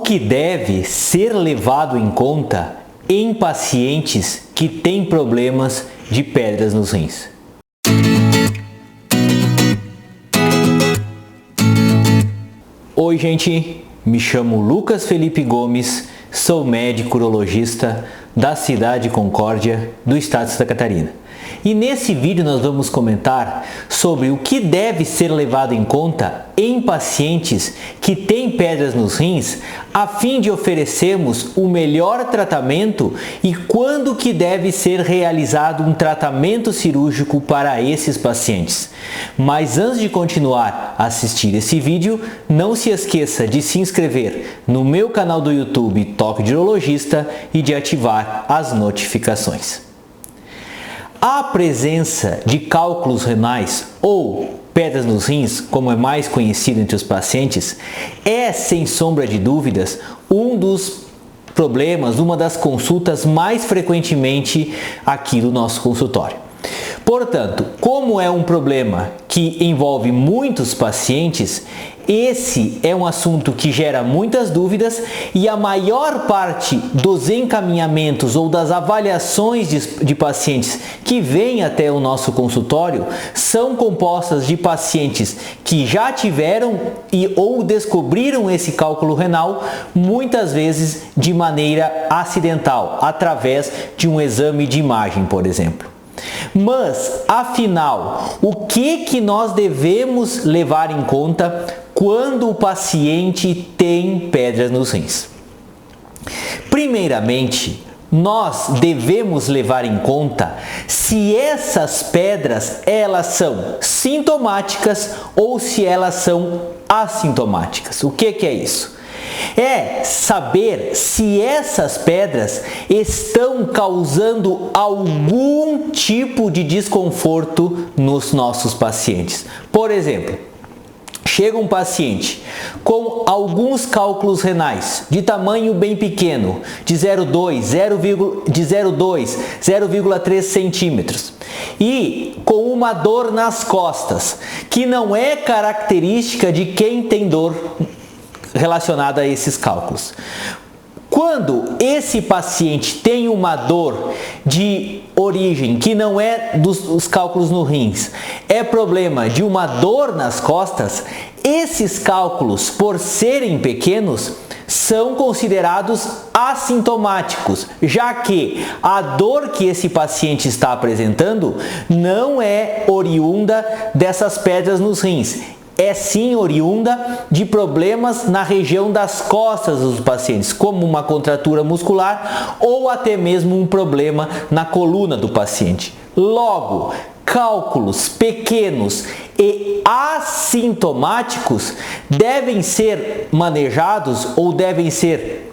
que deve ser levado em conta em pacientes que têm problemas de pedras nos rins? Oi gente, me chamo Lucas Felipe Gomes, sou médico urologista da cidade de Concórdia, do estado de Santa Catarina. E nesse vídeo nós vamos comentar sobre o que deve ser levado em conta em pacientes que têm pedras nos rins, a fim de oferecermos o melhor tratamento e quando que deve ser realizado um tratamento cirúrgico para esses pacientes. Mas antes de continuar a assistir esse vídeo, não se esqueça de se inscrever no meu canal do YouTube Toque de Urologista e de ativar as notificações. A presença de cálculos renais ou pedras nos rins, como é mais conhecido entre os pacientes, é sem sombra de dúvidas um dos problemas, uma das consultas mais frequentemente aqui do nosso consultório. Portanto, como é um problema que envolve muitos pacientes, esse é um assunto que gera muitas dúvidas e a maior parte dos encaminhamentos ou das avaliações de pacientes que vêm até o nosso consultório são compostas de pacientes que já tiveram ou descobriram esse cálculo renal, muitas vezes de maneira acidental, através de um exame de imagem, por exemplo. Mas, afinal, o que nós devemos levar em conta quando o paciente tem pedras nos rins? Primeiramente, nós devemos levar em conta se essas pedras elas são sintomáticas ou se elas são assintomáticas. O que é isso? É saber se essas pedras estão causando algum tipo de desconforto nos nossos pacientes. Por exemplo, chega um paciente com alguns cálculos renais de tamanho bem pequeno, de 0,3 centímetros, e com uma dor nas costas, que não é característica de quem tem dor relacionada a esses cálculos. Quando esse paciente tem uma dor de origem que não é dos cálculos no rins, é problema de uma dor nas costas, esses cálculos, por serem pequenos, são considerados assintomáticos, já que a dor que esse paciente está apresentando não é oriunda dessas pedras nos rins. É sim oriunda de problemas na região das costas dos pacientes, como uma contratura muscular ou até mesmo um problema na coluna do paciente. Logo, cálculos pequenos e assintomáticos devem ser manejados ou devem ser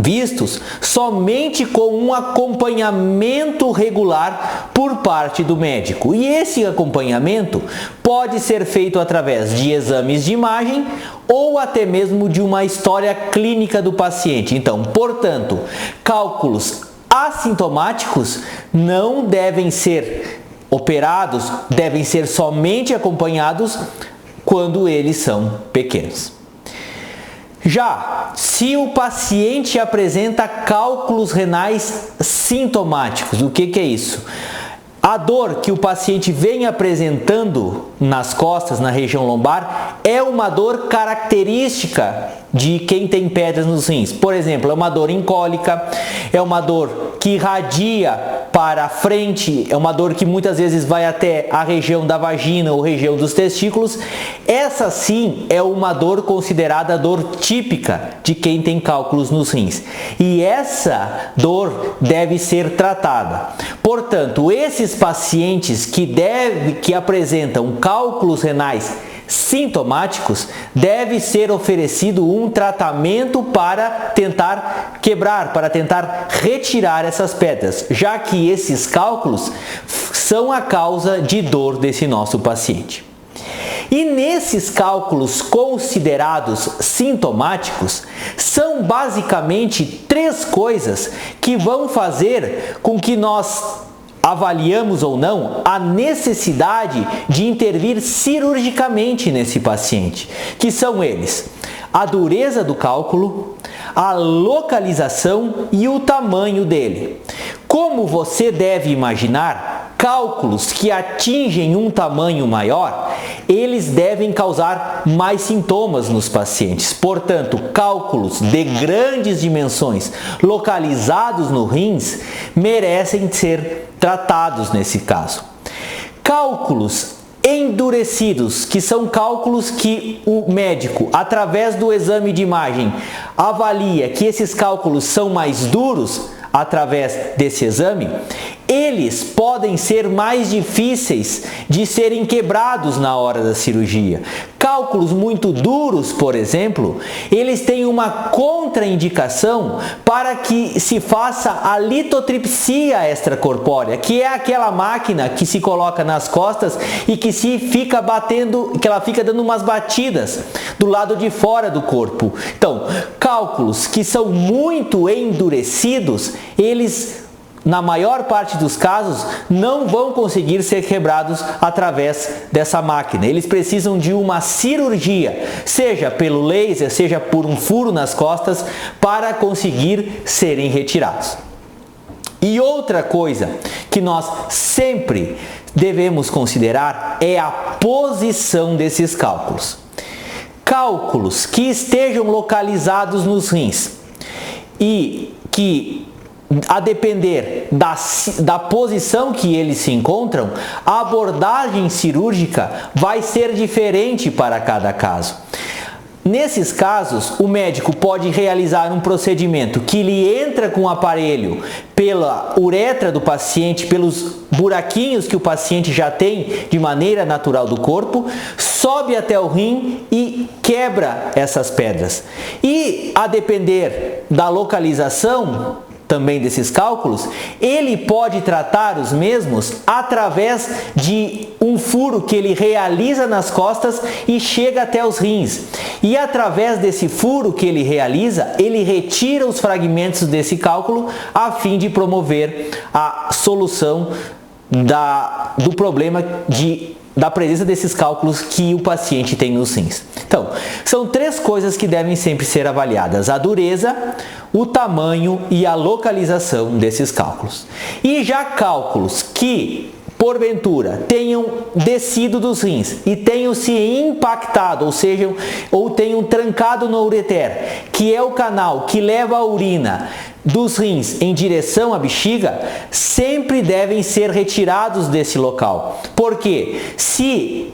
vistos somente com um acompanhamento regular por parte do médico. E esse acompanhamento pode ser feito através de exames de imagem ou até mesmo de uma história clínica do paciente. Então, portanto, cálculos assintomáticos não devem ser operados, devem ser somente acompanhados quando eles são pequenos. Já, se o paciente apresenta cálculos renais sintomáticos, o que é isso? A dor que o paciente vem apresentando nas costas, na região lombar, é uma dor característica de quem tem pedras nos rins. Por exemplo, é uma dor incólica, é uma dor que irradia para a frente, é uma dor que muitas vezes vai até a região da vagina ou região dos testículos. Essa sim é uma dor considerada dor típica de quem tem cálculos nos rins. E essa dor deve ser tratada. Portanto, esses pacientes que apresentam cálculos renais sintomáticos, deve ser oferecido um tratamento para tentar quebrar, para tentar retirar essas pedras, já que esses cálculos são a causa de dor desse nosso paciente. E nesses cálculos considerados sintomáticos, são basicamente três coisas que vão fazer com que nós avaliamos ou não a necessidade de intervir cirurgicamente nesse paciente, que são eles: a dureza do cálculo, a localização e o tamanho dele. Como você deve imaginar, cálculos que atingem um tamanho maior, eles devem causar mais sintomas nos pacientes. Portanto, cálculos de grandes dimensões localizados no rins merecem ser tratados nesse caso. Cálculos endurecidos, que são cálculos que o médico, através do exame de imagem, avalia que esses cálculos são mais duros através desse exame, eles podem ser mais difíceis de serem quebrados na hora da cirurgia. Cálculos muito duros, por exemplo, eles têm uma contraindicação para que se faça a litotripsia extracorpórea, que é aquela máquina que se coloca nas costas e que se fica batendo, que ela fica dando umas batidas do lado de fora do corpo. Então, cálculos que são muito endurecidos, eles na maior parte dos casos, não vão conseguir ser quebrados através dessa máquina. Eles precisam de uma cirurgia, seja pelo laser, seja por um furo nas costas, para conseguir serem retirados. E outra coisa que nós sempre devemos considerar é a posição desses cálculos. Cálculos que estejam localizados nos rins e que, a depender da posição que eles se encontram, a abordagem cirúrgica vai ser diferente para cada caso. Nesses casos, o médico pode realizar um procedimento que ele entra com o aparelho pela uretra do paciente, pelos buraquinhos que o paciente já tem de maneira natural do corpo, sobe até o rim e quebra essas pedras. E, a depender da localização também desses cálculos, ele pode tratar os mesmos através de um furo que ele realiza nas costas e chega até os rins. E através desse furo que ele realiza, ele retira os fragmentos desse cálculo a fim de promover a solução do problema da presença desses cálculos que o paciente tem nos rins. Então, são três coisas que devem sempre ser avaliadas: a dureza, o tamanho e a localização desses cálculos. E já cálculos que, porventura, tenham descido dos rins e tenham se impactado, ou tenham trancado no ureter, que é o canal que leva a urina dos rins em direção à bexiga, sempre devem ser retirados desse local. Porque se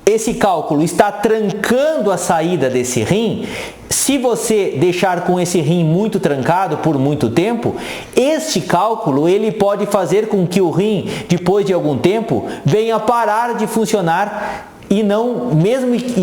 esse cálculo está trancando a saída desse rim, se você deixar com esse rim muito trancado por muito tempo, este cálculo ele pode fazer com que o rim, depois de algum tempo, venha parar de funcionar. E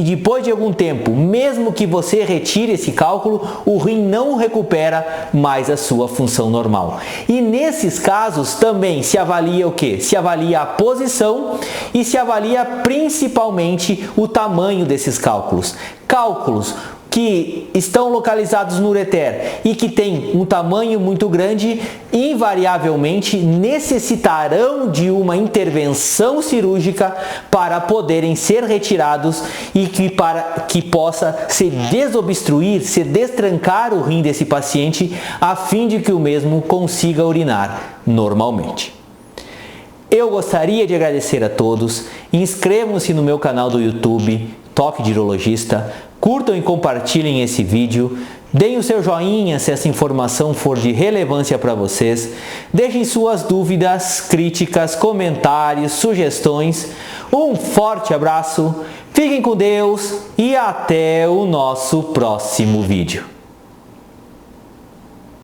depois de algum tempo, mesmo que você retire esse cálculo, o rim não recupera mais a sua função normal. E nesses casos também se avalia o quê? Se avalia a posição e se avalia principalmente o tamanho desses cálculos. Cálculos que estão localizados no ureter e que têm um tamanho muito grande, invariavelmente necessitarão de uma intervenção cirúrgica para poderem ser retirados e que possa se desobstruir, se destrancar o rim desse paciente, a fim de que o mesmo consiga urinar normalmente. Eu gostaria de agradecer a todos. Inscrevam-se no meu canal do YouTube, Toque de Urologista. Curtam e compartilhem esse vídeo, deem o seu joinha se essa informação for de relevância para vocês, deixem suas dúvidas, críticas, comentários, sugestões. Um forte abraço, fiquem com Deus e até o nosso próximo vídeo.